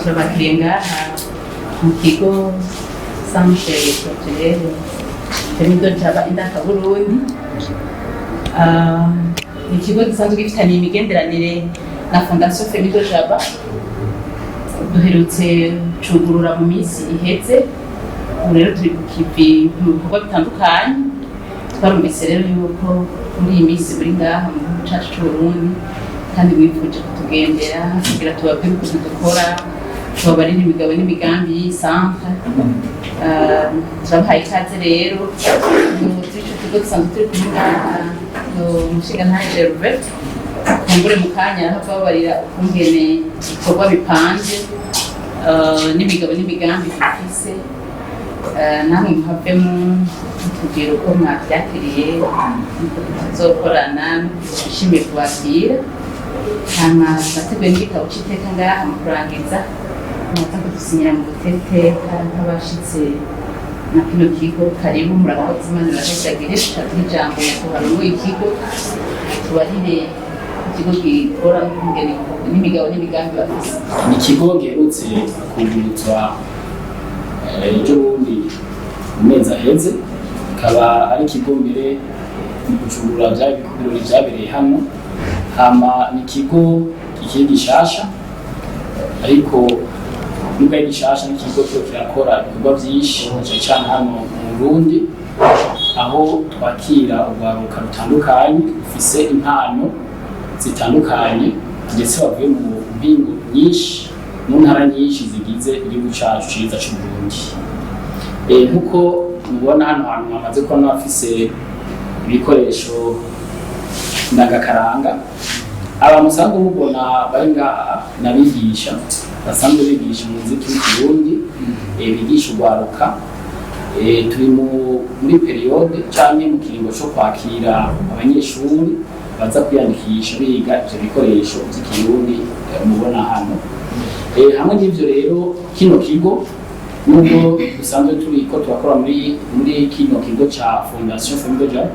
turabakiriye ngaha mu kigo Centre Culturel Femido Jaba Indaka Burundi. Ikigo gisanzwe gifitanye imigenderanire na Fondation Femido Jaba. Duherutse cugurura mu minsi iheze, rero turi ku kivi mu bikorwa bitandukanye. Twarumvise rero yuko muri iyi minsi buri ngaha mu gihugu cacu c'Uburundi kandi wifuje kutugendera kugira tubabwire uko dukora, tubabarire imigabo n'imigambi y'isantre. Turabahaye ikaze rero muri ico kigo dusanzwe turi kumwe ngaha umushingantahe Gervais kumbure mu kanya aho kubabarira ukungene ibikorwa bipanze n'imigabo n'imigambi dufise, namwe muhavemo tugira uko mwavyakiriye tuzokorana twishimiye kubakira. Hama bateguye n'igitabo c'iteka ngaha mu kurangiza muza kudusinyira mu guteteka nk'abashitse na kino kigo. Karibu, murakoze, Imana ibahezagire. Tukaduha ijambo tuharuye ikigo tubarire ikigo gikora n'imigabo n'imigambi bafise. Ni ikigo giherutse kugurutswa ejo bundi mu mezi aheze, kikaba ari ikigo mbere mu gucungura ibirori vyabereye hano. Hama ni ikigo kikiri gishasha, ariko nubwo ari gishasha ni ikigo kirakora ibikorwa vyinshi cane cane hano mu Burundi, aho twakira urwaruka rutandukanye rufise impano zitandukanye ndetse bavuye mu mpingo nyinshi mu ntara nyinshi zigize igihugu cacu ciza c'Uburundi. Nkuko mubona hano hantu hamaze kuba n'abafise ibikoresho ndagakaranga. Aba musanzwe mubona bari ngaha n'abigisha basanzwe bigisha umuziki w'ikirundi, bigisha urwaruka. Turi muri periode canke mu kiringo co kwakira abanyeshuri baza kwiyandikisha biga ivyo bikoresho vy'ikirundi mubona hano. Hamwe n'ivyo rero kino kigo nubwo dusanzwe turiko turakora muri kino kigo ca Fondation Femido Jaba,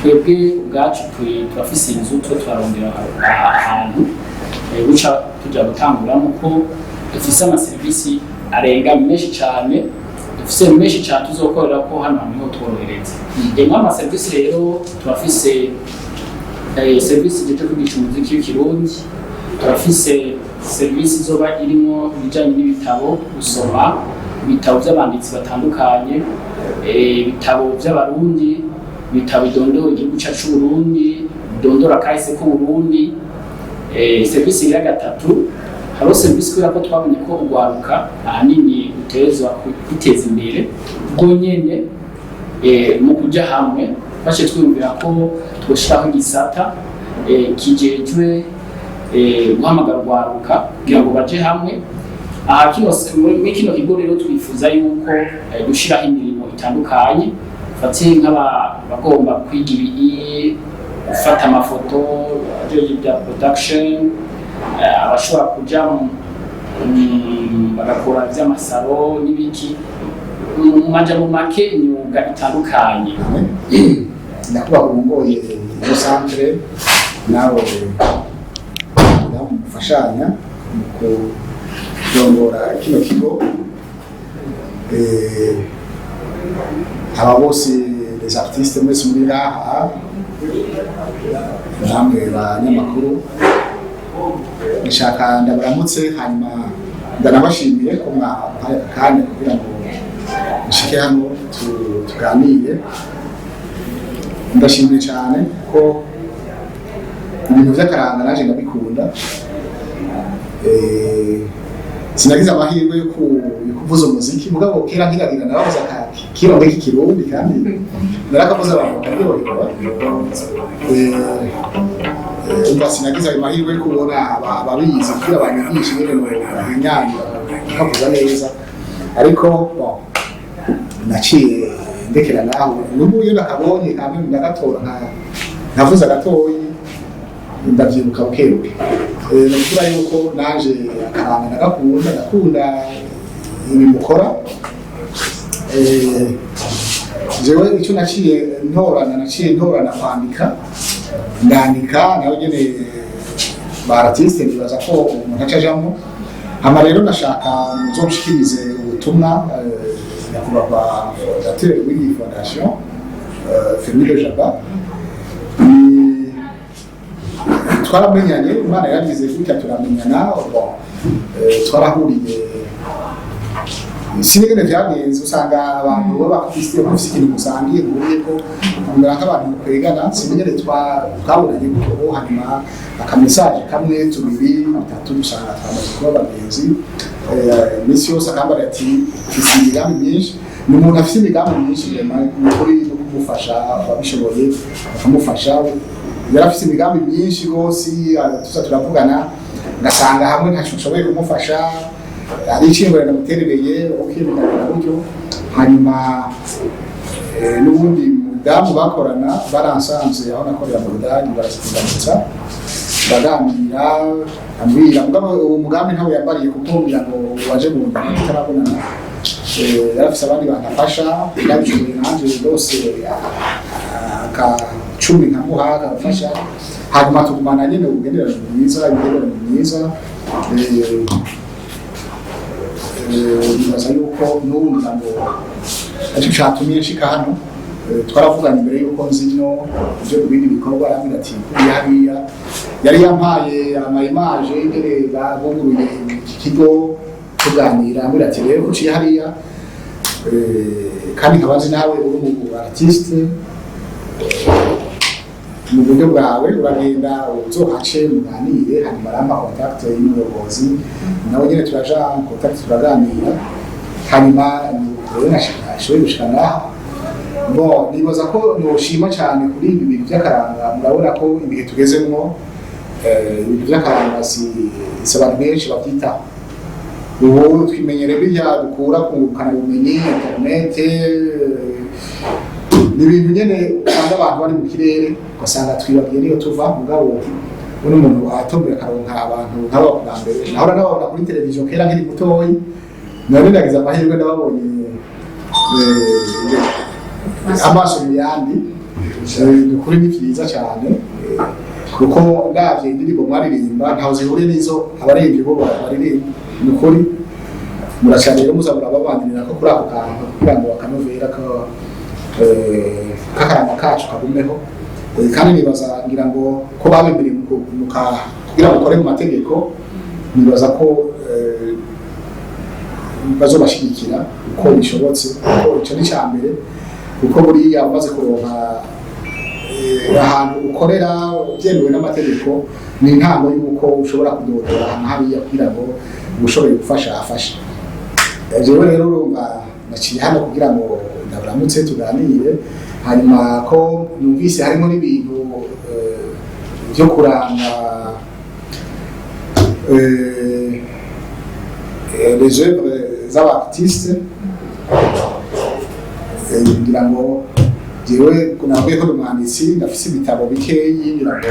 twebwe ubwacu turafise inzu turarondera ahantu guca tuja gutanguramo ko dufise amaserivisi arenga menshi cane, dufise menshi cane tuzokorera ko hano niho tworohereza. Amaserivisi rero turafise service de kwigisha umuziki w'ikirundi, turafise service zoba irimo ibijanye n'ibitabo, gusoma ibitabo by'abanditsi batandukanye, ibitabo by'abarundi, ibitabo bidondora igihugu cacu c'Uburundi, bidondora kahise k'Uburundi. Service ya gatatu, hariho service kubera ko twabonye ko urwaruka ahanini utegerezwa kwiteza imbere bwonyene mu kuja hamwe. Fashe twumvira ko twoshiraho igisata kijejwe guhamagara urwaruka kugira ngo baje hamwe. Aha muri kino kigo rero twifuza yuko dushiraho imirimo itandukanye, fatiye nk'abagomba kwiga gufata amafoto bya production, abashobora kuja bagakora vy'amasaro n'ibiki, mu majambo make imyuga itandukanye. Ndakuba urongoye iyo centre nawe mufashanya mu kurongora kino kigo. Aba bose les artistes mwese muri ngaha, namwe banyamakuru, nshaka ndabaramutse, hanyuma ndanabashimiye ko mwampaye akanya kugira ngo nshike hano tuganire. Ndashimiye cyane ko ibintu by'akaranga naje ndabikunda. Sinagize amahirwe yo kuvuza umuziki, mugabo kera nkiragira nabavuza kirongo k'ikirundi kandi narakavuza abantu karyoherwa. Sinagize amahirwe yo kubona ababizi kugira abanyigishe n'ibintu binyanya bakavuza neza, ariko naciye ndekera naho n'ubu iyo nakabonye kamwe ndagatora nkavuza gatoyi ndavyibuka bukebuke. Nakura yuko naje akaranga ndakunda ibimukora. jewe icyo naciye ntorana kwandika ndandika nawe nyene ba artiste bibaza ko umuntu acajamo hama rero nashaka muzomushikirize ubutumwa nyakubahwa fondateur w'iyi fondation Fermile Jaba twaramenyanye Imana yagize gutya turamenyana twarahuriye sinigene vyagenze usanga abantu baba bafise ikintu musangiye guhuriyeko kumera nk'abantu mukwegana sinigene twabonanye gutyo hanyuma akamesaje kamwe tubiri bitatu usanga twamaze kuba bagenzi iminsi yose akambara ati mfise imigambi myinshi ni umuntu afise imigambi myinshi nukuri no kumufasha ababishoboye bakamufasha yari afise imigambi myinshi rwose tuza turavugana ngasanga hamwe ntaco nshoboye kumufasha ari icyembere namuterereye ukimenya buryo hanyuma n'ubundi mudamu bakorana baransanze aho nakorera mu Budage barasiganitsa baganira ambwira mugabo uwo mugambi ntawe yambariye kumbwira ngo waje mu Budage tarabonana yarafise abandi banafasha yabijuye nanje rwose aka 10 nkamuhaga afasha hanyuma tugumana nyene ubugenderano bwiza nibaza yuko n'ubundi ngo ariko cyatumye nshika hano twaravuganye imbere yuko nzino ibyo bindi bikorwa arambwira ati hariya yari yampaye ama-image ingene babuguruye iki kigo tuganira ambwira ati rero uciye hariya kandi nkabazi nawe uri mu artiste mu buryo bwawe uragenda uzohace muganire hanyuma aramba contact y'umuyobozi nawe nyine turaja contact turaganira hanyuma rero nashoboye gushikana bo nibaza ko noshima cyane kuri ibi bintu by'akaranga murabona ko ibihe tugezemo ibintu by'akaranga abantu benshi babyitaho ubu twimenyere bijya dukura ku bumenyi internet n'ibintu nyene usanga abantu bari mu kirere ugasanga twibagiye niyo tuva mugabo uno muntu atomboye akaronka abantu nk'abakambere nahora nababona kuri televiziyo kera nkiri mutoyi none ndagize amahirwe ndababonye amaso mu yandi kuri ni vyiza cyane kuko ndavye indirimbo mwaririmba ntaho zihuriye n'izo abaririmbyi bo baririmba nukuri murashaka rero muzabura babandirira ko kuri ako kantu kugira ngo akanovera ko kakaranga kacu kagumeho kandi nibaza ngira ngo ko babemereye kugira ngo ukore mu mategeko nibaza ko bazobashigikira uko bishobotse kuko ico ni cyambere kuko buriya umaze kuronka ahantu ukorera byemewe n'amategeko ni intango y'uko ushobora kudodora ahantu hariya kugira ngo ushoboye gufasha afashe jewe rero urumva naciye hano kugira ngo ndaburamutse tuganire hanyuma ko numvise harimo n'ibintu byo kuranga les œuvres z'abartiste ngira ngo jewe kunavuye ko umwanditsi ndafise ibitabo bikeyi ngira ngo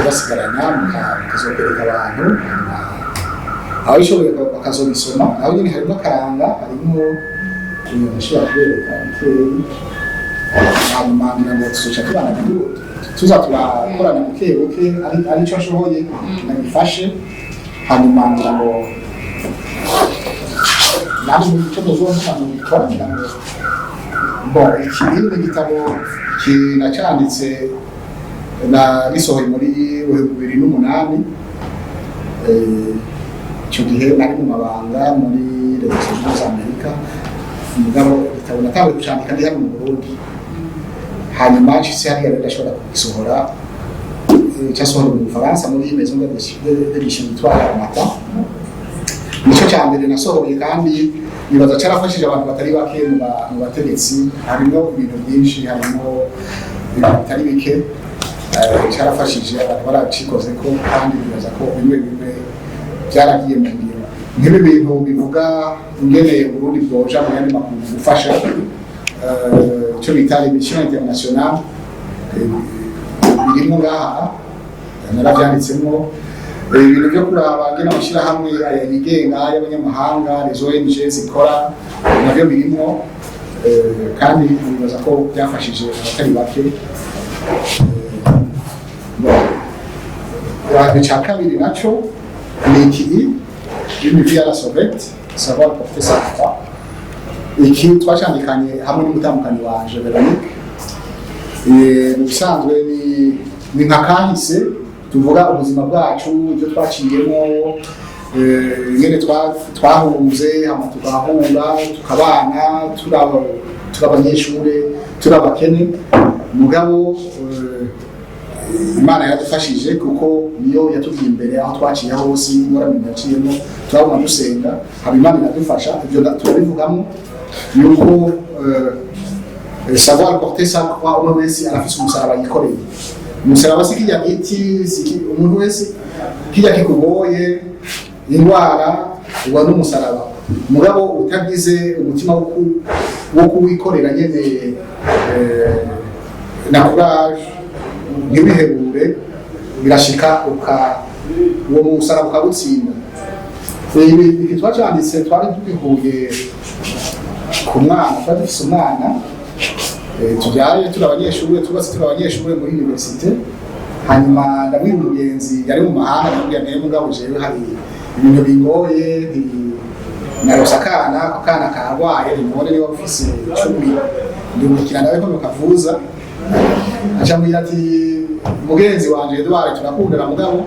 basigarana mukazokwereka abantu aho ishoboye bakazobisoma aho nyine harimo akaranga harimo nashobora kubereka bikeyi hanyuma ngira ngo tuzoca tubana tuza turakorana buke ari cyo nshoboye nabifashe hanyuma ngira ngo nari mu cyo muzobona mu bikora ngira ngo iki ni igitabo kinacanditse na gisohoye muri 2008 icyo gihe nari mu mabanga muri Leta Zunze Ubumwe za Amerika mugabo igitabo natangiye gucandika ndi hano mu Burundi hanyuma nshitse hariya ndashobora kugisohora cyasohora mu Bufaransa muri maison d'édition yitwa Mata nicyo cya mbere nasohoye kandi nibaza carafashije abantu batari bake mu bategetsi harimo ibintu byinshi harimo ibintu bitari bike carafashije abantu baracikoze ko kandi nibaza ko bimwe byaragiye mu ngiro nk'ibi bintu bivuga ingene Burundi bwoja mu yandi makuru gufasha cyo bita mission internationale birimo ngaha narabyanditsemo ibintu byo kuraba ngena amashyirahamwe yigenga y'abanyamahanga les ONG zikora nabyo birimo kandi nibaza ko byafashije abatari bake. Icya kabiri nacyo ni iki UNIVIA la Sauvette savoir porter sa croix. Iki twacandikanye hamwe n'umutambukanyi wanje Veronique. Mu bisanzwe ni nka kahise tuvuga ubuzima bwacu ibyo twaciyemo, nyine twahunze hama tugahura tukabana turi abanyeshuri turi abakene, mugabo Imana yadufashije kuko niyo yatugiye imbere aho twaciye hose n'uramenya yaciyemo turabona dusenga haba Imana iradufasha. Ibyo turabivugamo yuko savoir porter sa croix umwe wese arafise umusaraba yikoreye. Umusaraba si kijya giti, umuntu wese kijya kikuboye indwara uba n'umusaraba, mugabo utagize umutima wo kuwikorera nyene na courage ntibihebure birashika uwo musaraba ukawutsinda. Iki twacanditse twari tubihuye ku mwana, twari dufise umwana tujyaye turi abanyeshuri tubatse turi abanyeshuri muri universite, hanyuma ndabwira umugenzi yari mu mahanga ndamubwira naye mugabo jewe hari ibintu bingoye narose akana karwaye nimubone niba ufise 10 ndumukira nawe ko mukavuza acambwira ati mugenzi wanje Edouard turakundana mugabo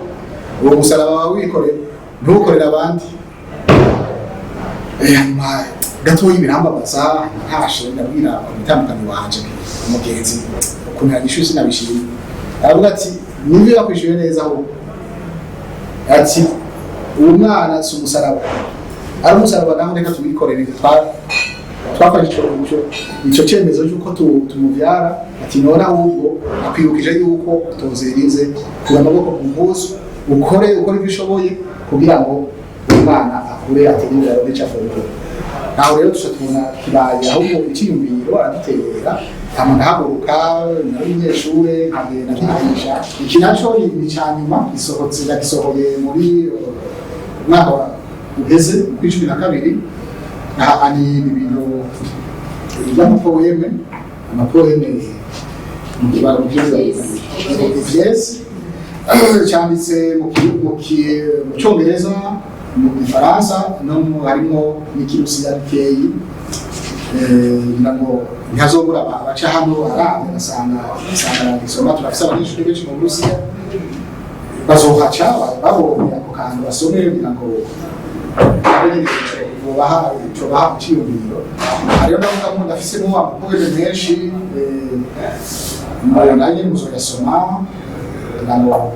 uwo musaraba wawe wikorera ntukorera abandi. Hanyuma gatoyi birambabaza ntashe ndabwira umutambukanyi wanje umugenzi ukuntu yagishuye sinabishimye, aravuga ati nibyo yakwishuye neza aho ati uwo mwana si umusaraba ari umusaraba naho reka tubikorere. Twafashe icyo cyemezo cy'uko tumubyara ati none ahubwo akwibukije yuko tuzerinze kuba amaboko ku mpuzu ukore ibyo ushoboye kugira ngo umwana akure ategurira n'icyafuzo. Naho rero tubona kibaye ahubwo icyiyumviro aradutera hama ndahaguruka n'abanyeshuri nkagenda nkigisha. Iki nacyo ni cyanyuma gisohoye muri mwaka uheze ku 12 ni ibintu by'amapoeme mu kibaro cy'ivyesi cyanditse mu Cyongereza mu Gifaransa no harimo n'ikirusiyakeyi ngo ntazobura abaca hano arabe basanga gisoma. Turafise abanyeshuri benshi mu Burusiya bazohaca babonye ako kantu basome kugira ngo baha icyiyumviro. Hariyo ndavuga ko ndafisemo amapoeme menshi nanjye muzoyasoma kugira ngo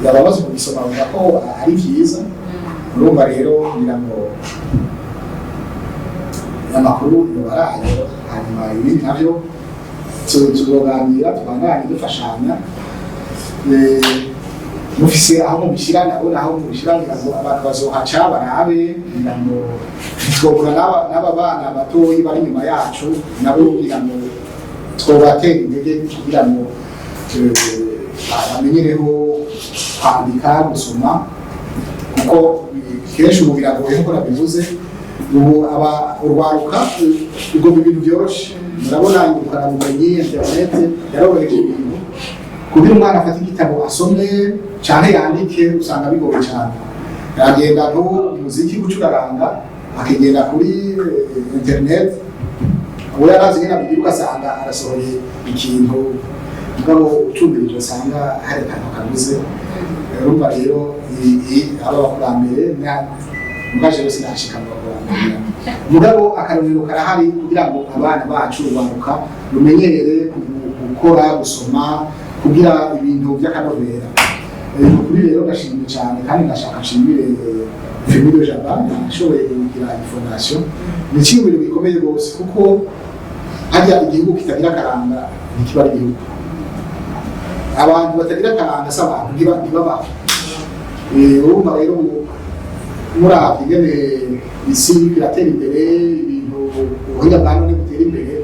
yababaze kubisoma bavuga ko ari byiza. Urumva rero kugira ngo amakuru yobaraye hanyuma ibindi nabyo tuzoganira tubandanye dufashanya. Mufise aho mubishira nabona aho mubishira ngo abantu bazohaca barabe kugira ngo twobura n'aba bana batoyi bari nyuma yacu nabo kugira ngo twobatera intege kugira ngo bamenyereho kwandika gusoma, kuko kenshi ubu biragoye nk'uko nabivuze. Ubu urwaruka ubwo ibintu byoroshe murabona ingukarabumenyi internet yaroroheje ibintu kugira umwana afata igitabo asome cyane yandike usanga bigoye cyane. Yagenda umuziki gucuranga akigenda kuri internet uwo yarazi nyine abigiruka asanga arasohoye ikintu mugabo ucumbirije usanga hari akantu kabuze. Urumva rero aba bakurambere mugaje yose nashika bakurambere mugabo akarorero karahari kugira ngo abana bacu baruka rumenyerere gukora gusoma kugira ibintu by'akanovera. Kuri rero ndashimye cyane kandi ndashaka nshimire Femiro Jaban ashoboye kugira information. Ni ikintu gikomeye rwose kuko hajya igihugu kitagira karanga ntikibari igihugu. Abantu batagira karanga s'abantu ntibabaho. Urumva rero murabye ingene isi biratera imbere, ibintu ubuhinga bwa none butera imbere,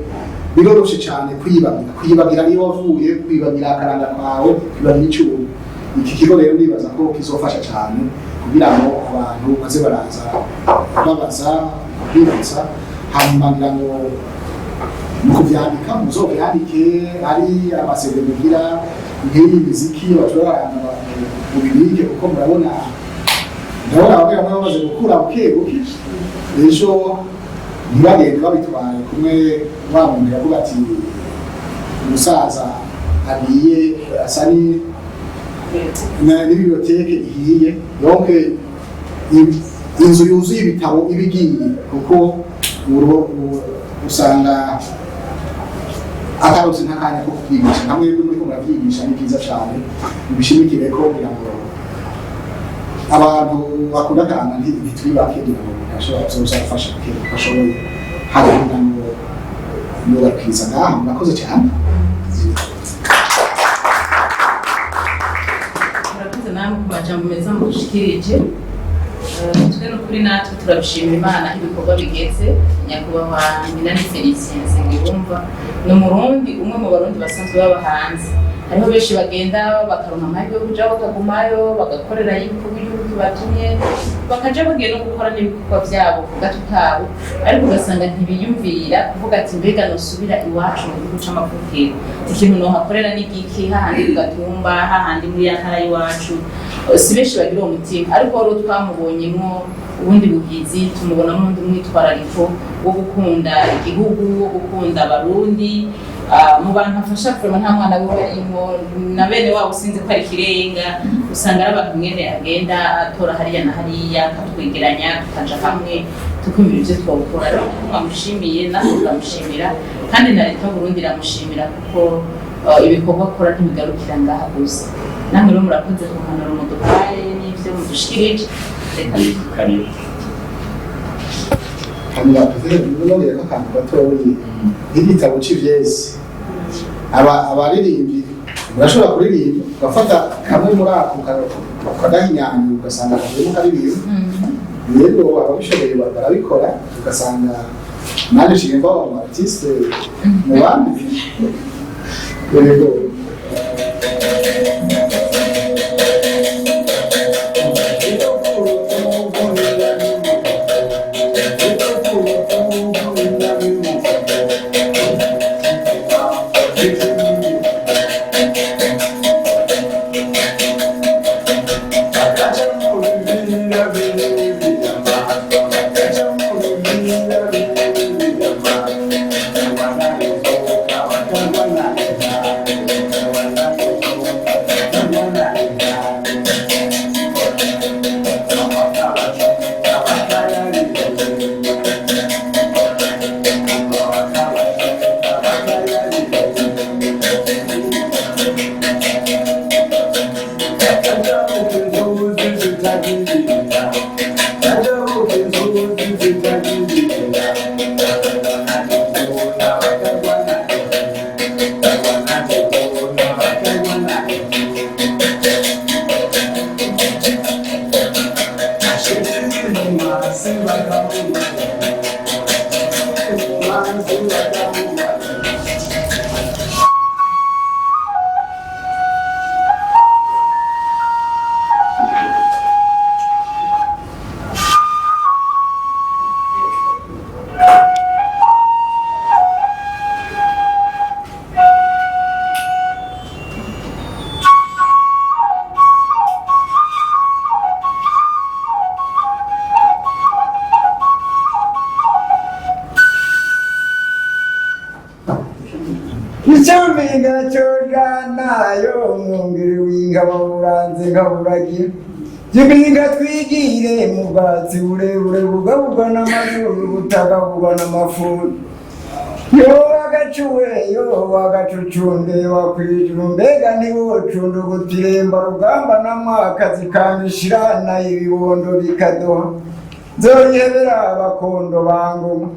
biroroshe cyane kwibagira niyo wavuye, kwibagira akaranga kawe, kwibagira icyubu. Iki kigo rero nibaza ko kizofasha cyane kugira ngo abantu baze baraza babaza kwibutsa hanyuma ngira ngo mu kuvyandika muzovyandike ari amasezerano mugira nk'iyi miziki bacuranga mu bibike kuko ndabona bamwe bamaze gukura buke buke ejo ntibagende babitwaye kumwe wa muntu yavuga ati umusaza agiye asa n'ibibiyoteke ihiye donc inzu yuzuye ibitabo ibigiye kuko usanga atarutse ntakanya ko kubyigisha hamwe n'uko murabyigisha ni byiza cyane bishimikire ko kugira ngo abantu bakunda kana ntituri bakegira ngo ashobora kuzafasha kugira ko ashoboye hano kugira ngo mubakwiza ngaho murakoze cyane murakoze namwe ku majambo meza mudushikirije twe n'ukuri natwe turabishimira Imana ibikorwa bigeze nyakubahwa Minani Felicien Nsengiyumva ni umurundi umwe mu barundi basanzwe baba hanze hariho benshi bagenda bakaronka amahirwe yo kuja bakagumayo bagakorera ibikorwa by'igihugu batumye bakaja bagiye no gukora n'ibikorwa byabo ku gato kabo ariko ugasanga ntibiyumvira kuvuga ati mbega nosubira iwacu mu gihugu c'amavukiro ikintu nohakorera n'igiki hahandi ku gatumba hahandi muri ya ntara y'iwacu si benshi bagira uwo mutima ariko rero twamubonyemo ubundi buhizi tumubona n'undi mwitwarariko wo gukunda igihugu wo gukunda abarundi mu bantu afasha kurema nta mwana we barimo na bene wabo sinzi ko ari kirenga usanga ari abantu mwene agenda atora hariya na hariya akatwegeranya tukaja hamwe tukumva ibyo twakora rero twamushimiye natwe turamushimira kandi na leta y'Uburundi iramushimira kuko ibikorwa akora ntibigarukira ngaha gusa namwe rero murakoze kumanura umuduhaye n'ivyo mudushikirije reka karibu hanyuma tuvuge ko akantu gatoyi nk'igitabo c'ivyesi abaririmbyi urashobora kuririmba ugafata kamwe muri ako ukagahinyanya ugasanga kavuyemo karirimba rero ababishoboye barabikora ugasanga nanjye nshiye mba mu artiste mu bandi rero Icyambiga cyojana yo mwungiri w'ingabo buranze ngaburagira Jibinga twigire mu bwatsi burebure bugabugwa n'amazuru butagabugwa n'amafuni yo wagacuwe yo wagacucunde wakwijuru mbega ntiwocunde ugutiremba rugamba n'amakazi kamishirana ibibondo bikadoha nzoyihebera abakondo bangoma